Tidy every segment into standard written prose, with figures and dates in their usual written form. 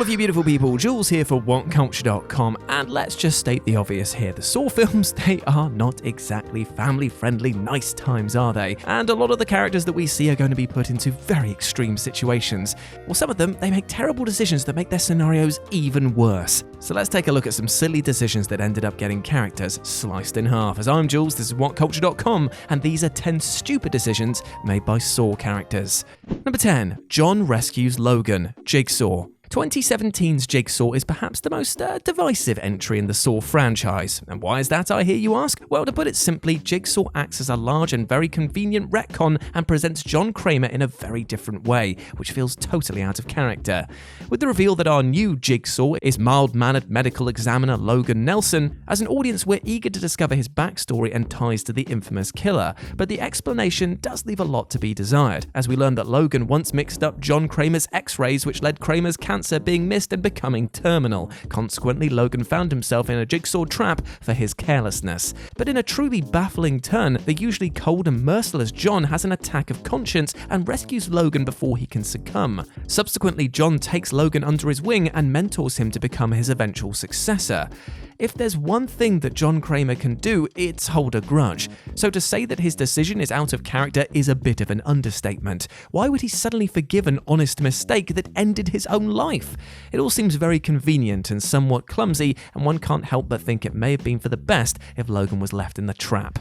of you beautiful people, Jules here for WhatCulture.com, and let's just state the obvious here. The Saw films, they are not exactly family-friendly nice times, are they? And a lot of the characters that we see are going to be put into very extreme situations. Well, some of them, they make terrible decisions that make their scenarios even worse. So let's take a look at some silly decisions that ended up getting characters sliced in half. As I'm Jules, this is WhatCulture.com, and these are 10 stupid decisions made by Saw characters. Number 10. John rescues Logan Jigsaw. 2017's Jigsaw is perhaps the most divisive entry in the Saw franchise. And why is that, I hear you ask? Well, to put it simply, Jigsaw acts as a large and very convenient retcon and presents John Kramer in a very different way, which feels totally out of character. With the reveal that our new Jigsaw is mild-mannered medical examiner Logan Nelson, as an audience we're eager to discover his backstory and ties to the infamous killer, but the explanation does leave a lot to be desired, as we learn that Logan once mixed up John Kramer's x-rays, which led Kramer's cancer being missed and becoming terminal. Consequently, Logan found himself in a Jigsaw trap for his carelessness. But in a truly baffling turn, the usually cold and merciless John has an attack of conscience and rescues Logan before he can succumb. Subsequently, John takes Logan under his wing and mentors him to become his eventual successor. If there's one thing that John Kramer can do, it's hold a grudge. So to say that his decision is out of character is a bit of an understatement. Why would he suddenly forgive an honest mistake that ended his own life? It all seems very convenient and somewhat clumsy, and one can't help but think it may have been for the best if Logan was left in the trap.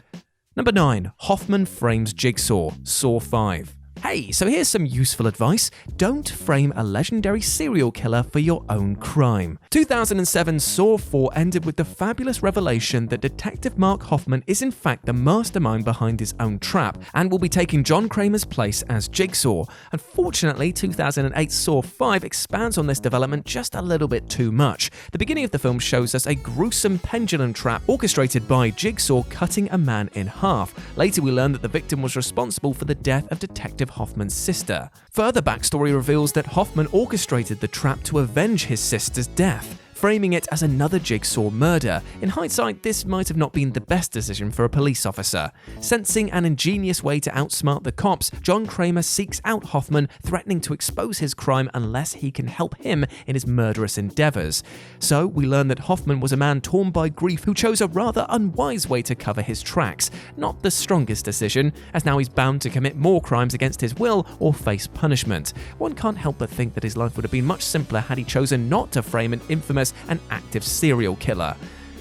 Number 9. Hoffman frames Jigsaw, Saw 5. Hey, so here's some useful advice. Don't frame a legendary serial killer for your own crime. 2007 Saw 4 ended with the fabulous revelation that Detective Mark Hoffman is in fact the mastermind behind his own trap and will be taking John Kramer's place as Jigsaw. Unfortunately, 2008 Saw 5 expands on this development just a little bit too much. The beginning of the film shows us a gruesome pendulum trap orchestrated by Jigsaw cutting a man in half. Later we learn that the victim was responsible for the death of Detective Hoffman's sister. Further backstory reveals that Hoffman orchestrated the trap to avenge his sister's death, framing it as another Jigsaw murder. In hindsight, this might have not been the best decision for a police officer. Sensing an ingenious way to outsmart the cops, John Kramer seeks out Hoffman, threatening to expose his crime unless he can help him in his murderous endeavors. So we learn that Hoffman was a man torn by grief who chose a rather unwise way to cover his tracks. Not the strongest decision, as now he's bound to commit more crimes against his will or face punishment. One can't help but think that his life would have been much simpler had he chosen not to frame an infamous and active serial killer.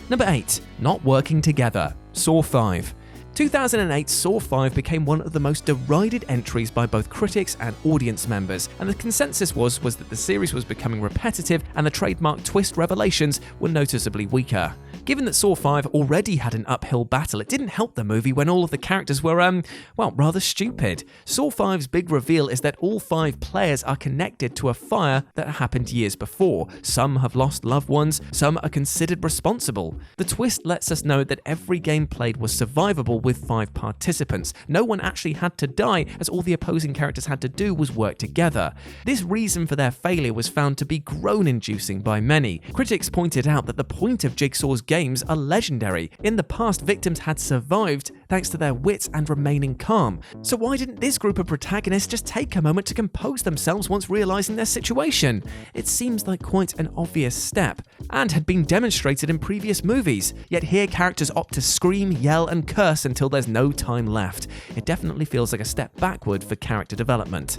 Number 8. Not working together, Saw 5. 2008 Saw 5 became one of the most derided entries by both critics and audience members, and the consensus was that the series was becoming repetitive and the trademark twist revelations were noticeably weaker. Given that Saw 5 already had an uphill battle, it didn't help the movie when all of the characters were, rather stupid. Saw 5's big reveal is that all 5 players are connected to a fire that happened years before. Some have lost loved ones, some are considered responsible. The twist lets us know that every game played was survivable with 5 participants. No one actually had to die, as all the opposing characters had to do was work together. This reason for their failure was found to be groan-inducing by many. Critics pointed out that the point of Jigsaw's games are legendary. In the past, victims had survived thanks to their wits and remaining calm. So why didn't this group of protagonists just take a moment to compose themselves once realizing their situation? It seems like quite an obvious step, and had been demonstrated in previous movies, yet here characters opt to scream, yell, and curse until there's no time left. It definitely feels like a step backward for character development.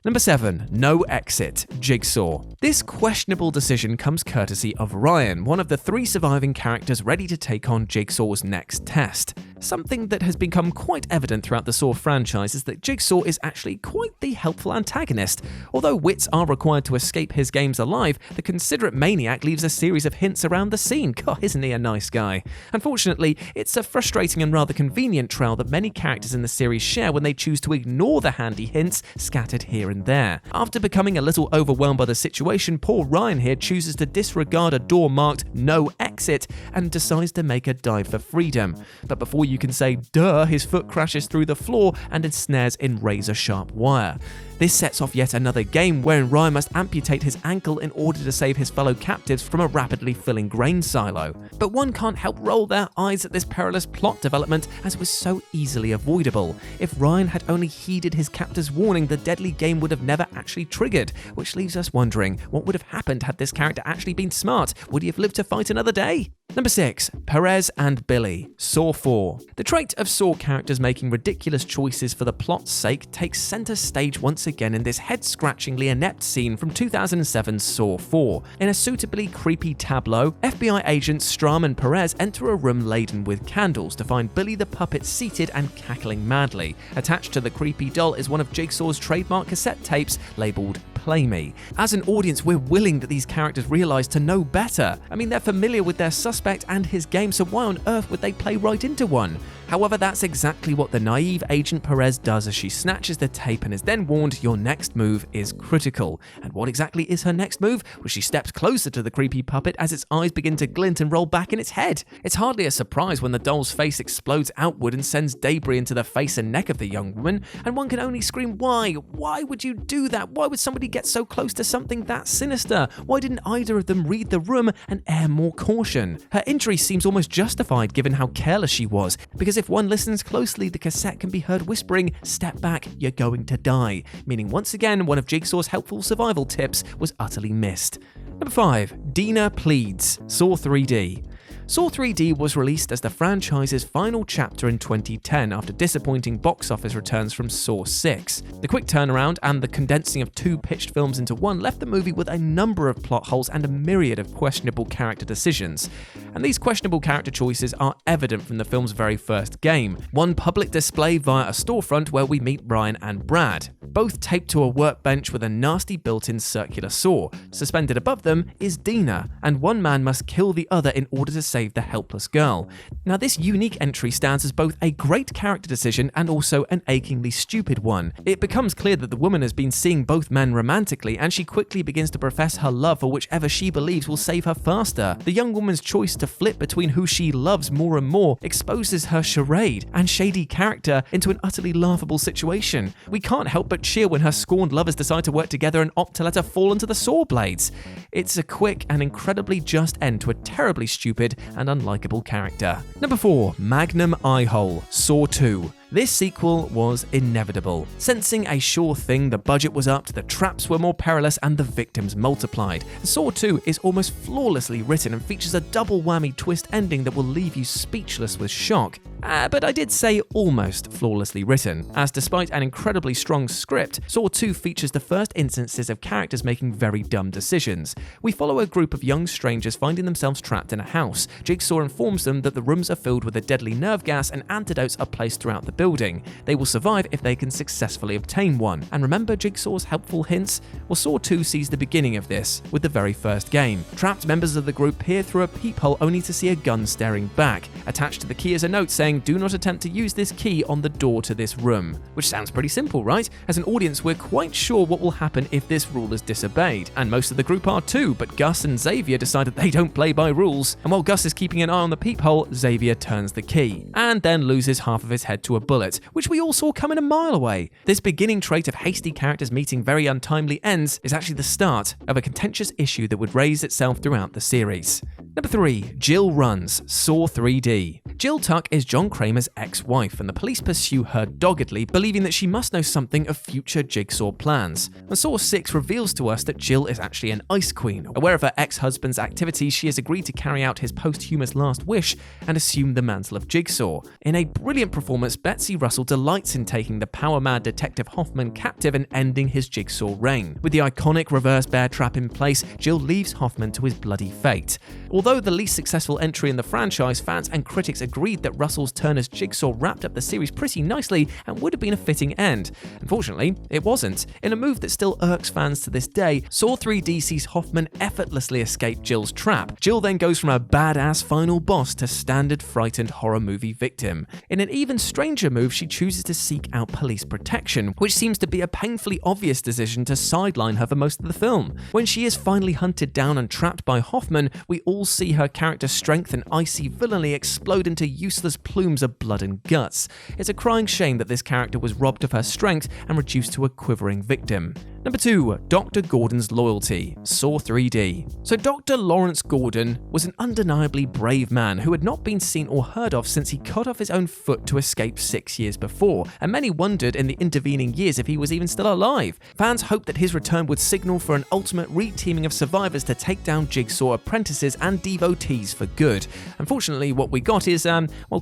Number 7. No exit, Jigsaw. This questionable decision comes courtesy of Ryan, one of the 3 surviving characters ready to take on Jigsaw's next test. Something that has become quite evident throughout the Saw franchise is that Jigsaw is actually quite the helpful antagonist. Although wits are required to escape his games alive, the considerate maniac leaves a series of hints around the scene. God, isn't he a nice guy? Unfortunately, it's a frustrating and rather convenient trail that many characters in the series share when they choose to ignore the handy hints scattered here and there. After becoming a little overwhelmed by the situation, poor Ryan here chooses to disregard a door marked "No Exit" and decides to make a dive for freedom. But before you can say duh, his foot crashes through the floor and ensnares in razor-sharp wire. This sets off yet another game wherein Ryan must amputate his ankle in order to save his fellow captives from a rapidly filling grain silo. But one can't help roll their eyes at this perilous plot development, as it was so easily avoidable. If Ryan had only heeded his captor's warning, the deadly game would have never actually triggered, which leaves us wondering what would have happened had this character actually been smart. Would he have lived to fight another day? Number 6. Perez and Billy, Saw 4. The trait of Saw characters making ridiculous choices for the plot's sake takes center stage once again in this head-scratchingly inept scene from 2007's Saw 4. In a suitably creepy tableau, FBI agents Strahm and Perez enter a room laden with candles to find Billy the puppet seated and cackling madly. Attached to the creepy doll is one of Jigsaw's trademark cassette tapes labeled Play Me. As an audience, we're willing that these characters realize to know better. I mean, they're familiar with their suspect and his game, so why on earth would they play right into one? However, that's exactly what the naive Agent Perez does as she snatches the tape and is then warned your next move is critical. And what exactly is her next move? Well, she steps closer to the creepy puppet as its eyes begin to glint and roll back in its head. It's hardly a surprise when the doll's face explodes outward and sends debris into the face and neck of the young woman, and one can only scream, why? Why would you do that? Why would somebody get so close to something that sinister? Why didn't either of them read the room and err more caution? Her injury seems almost justified given how careless she was, because if one listens closely, the cassette can be heard whispering, "Step back, you're going to die," meaning once again one of Jigsaw's helpful survival tips was utterly missed. Number 5. Dina Pleads, Saw 3D. Saw 3D was released as the franchise's final chapter in 2010 after disappointing box office returns from Saw 6. The quick turnaround and the condensing of two pitched films into one left the movie with a number of plot holes and a myriad of questionable character decisions. And these questionable character choices are evident from the film's very first game, one public display via a storefront where we meet Ryan and Brad, both taped to a workbench with a nasty built-in circular saw. Suspended above them is Dina, and one man must kill the other in order to save the helpless girl. Now, this unique entry stands as both a great character decision and also an achingly stupid one. It becomes clear that the woman has been seeing both men romantically, and she quickly begins to profess her love for whichever she believes will save her faster. The young woman's choice to flip between who she loves more and more exposes her charade and shady character into an utterly laughable situation. We can't help but cheer when her scorned lovers decide to work together and opt to let her fall into the saw blades. It's a quick and incredibly just end to a terribly stupid and unlikable character. Number 4. Magnum Eyehole, Saw 2. This sequel was inevitable. Sensing a sure thing, the budget was upped, the traps were more perilous, and the victims multiplied. Saw 2 is almost flawlessly written and features a double whammy twist ending that will leave you speechless with shock. But I did say almost flawlessly written, as despite an incredibly strong script, Saw 2 features the first instances of characters making very dumb decisions. We follow a group of young strangers finding themselves trapped in a house. Jigsaw informs them that the rooms are filled with a deadly nerve gas and antidotes are placed throughout the building. They will survive if they can successfully obtain one. And remember Jigsaw's helpful hints? Well, Saw 2 sees the beginning of this with the very first game. Trapped members of the group peer through a peephole only to see a gun staring back. Attached to the key is a note saying, "Do not attempt to use this key on the door to this room." Which sounds pretty simple, right? As an audience, we're quite sure what will happen if this rule is disobeyed. And most of the group are too, but Gus and Xavier decide that they don't play by rules. And while Gus is keeping an eye on the peephole, Xavier turns the key, and then loses half of his head to a bullet, which we all saw coming a mile away. This beginning trait of hasty characters meeting very untimely ends is actually the start of a contentious issue that would raise itself throughout the series. Number 3. Jill Runs, Saw 3D. Jill Tuck is John Kramer's ex-wife, and the police pursue her doggedly, believing that she must know something of future Jigsaw plans. And Saw 6 reveals to us that Jill is actually an ice queen. Aware of her ex-husband's activities, she has agreed to carry out his posthumous last wish and assume the mantle of Jigsaw. In a brilliant performance, Betsy Russell delights in taking the power-mad Detective Hoffman captive and ending his Jigsaw reign. With the iconic reverse bear trap in place, Jill leaves Hoffman to his bloody fate. Although the least successful entry in the franchise, fans and critics agreed that Russell's turn as Jigsaw wrapped up the series pretty nicely and would have been a fitting end. Unfortunately, it wasn't. In a move that still irks fans to this day, Saw 3D sees Hoffman effortlessly escape Jill's trap. Jill then goes from a badass final boss to standard frightened horror movie victim. In an even stranger move, she chooses to seek out police protection, which seems to be a painfully obvious decision to sideline her for most of the film. When she is finally hunted down and trapped by Hoffman, we all see her character's strength and icy villainy explode into useless plumes of blood and guts. It's a crying shame that this character was robbed of her strength and reduced to a quivering victim. Number 2. Dr. Gordon's loyalty, Saw 3D. So Dr. Lawrence Gordon was an undeniably brave man who had not been seen or heard of since he cut off his own foot to escape 6 years before, and many wondered in the intervening years if he was even still alive. Fans hoped that his return would signal for an ultimate re-teaming of survivors to take down Jigsaw apprentices and devotees for good. Unfortunately, what we got is,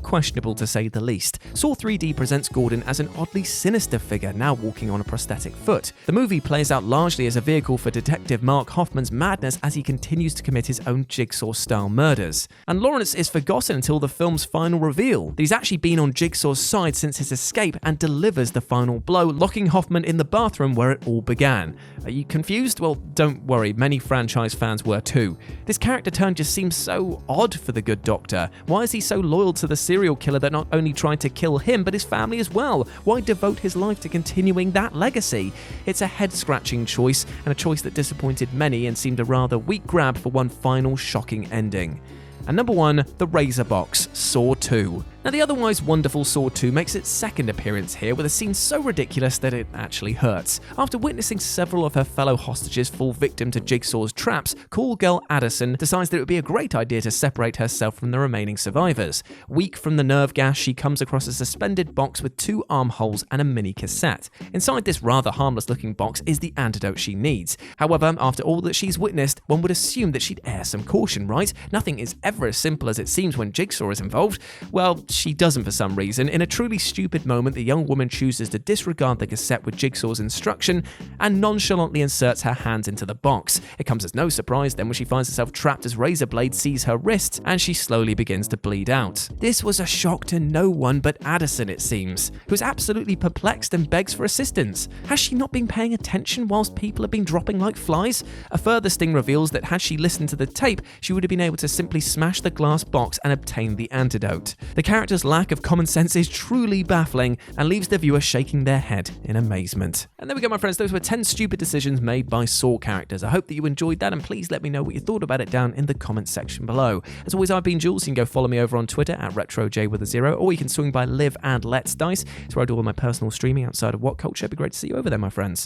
questionable to say the least. Saw 3D presents Gordon as an oddly sinister figure, now walking on a prosthetic foot. The movie plays out largely as a vehicle for Detective Mark Hoffman's madness as he continues to commit his own Jigsaw-style murders. And Lawrence is forgotten until the film's final reveal that he's actually been on Jigsaw's side since his escape and delivers the final blow, locking Hoffman in the bathroom where it all began. Are you confused? Well, don't worry, many franchise fans were too. This character turn just seems so odd for the good doctor. Why is he so loyal to the serial killer that not only tried to kill him but his family as well? Why devote his life to continuing that legacy? It's a head-scratching choice, and a choice that disappointed many and seemed a rather weak grab for one final shocking ending. And number 1, The Razor Box, Saw 2. Now, the otherwise wonderful Saw 2 makes its second appearance here with a scene so ridiculous that it actually hurts. After witnessing several of her fellow hostages fall victim to Jigsaw's traps, cool girl Addison decides that it would be a great idea to separate herself from the remaining survivors. Weak from the nerve gas, she comes across a suspended box with 2 armholes and a mini cassette. Inside this rather harmless-looking box is the antidote she needs. However, after all that she's witnessed, one would assume that she'd err some caution, right? Nothing is ever as simple as it seems when Jigsaw is involved. Well, she doesn't for some reason. In a truly stupid moment, the young woman chooses to disregard the cassette with Jigsaw's instruction and nonchalantly inserts her hands into the box. It comes as no surprise then when she finds herself trapped as razor blades seize her wrist and she slowly begins to bleed out. This was a shock to no one but Addison, it seems, who is absolutely perplexed and begs for assistance. Has she not been paying attention whilst people have been dropping like flies? A further sting reveals that had she listened to the tape, she would have been able to simply smash the glass box and obtain the antidote. The character's lack of common sense is truly baffling and leaves the viewer shaking their head in amazement. And there we go, my friends. Those were 10 stupid decisions made by Saw characters. I hope that you enjoyed that, and please let me know what you thought about it down in the comments section below. As always, I've been Jules. You can go follow me over on Twitter at RetroJ0, or you can swing by Live and Let's Dice. It's where I do all my personal streaming outside of What Culture. It'd be great to see you over there, my friends.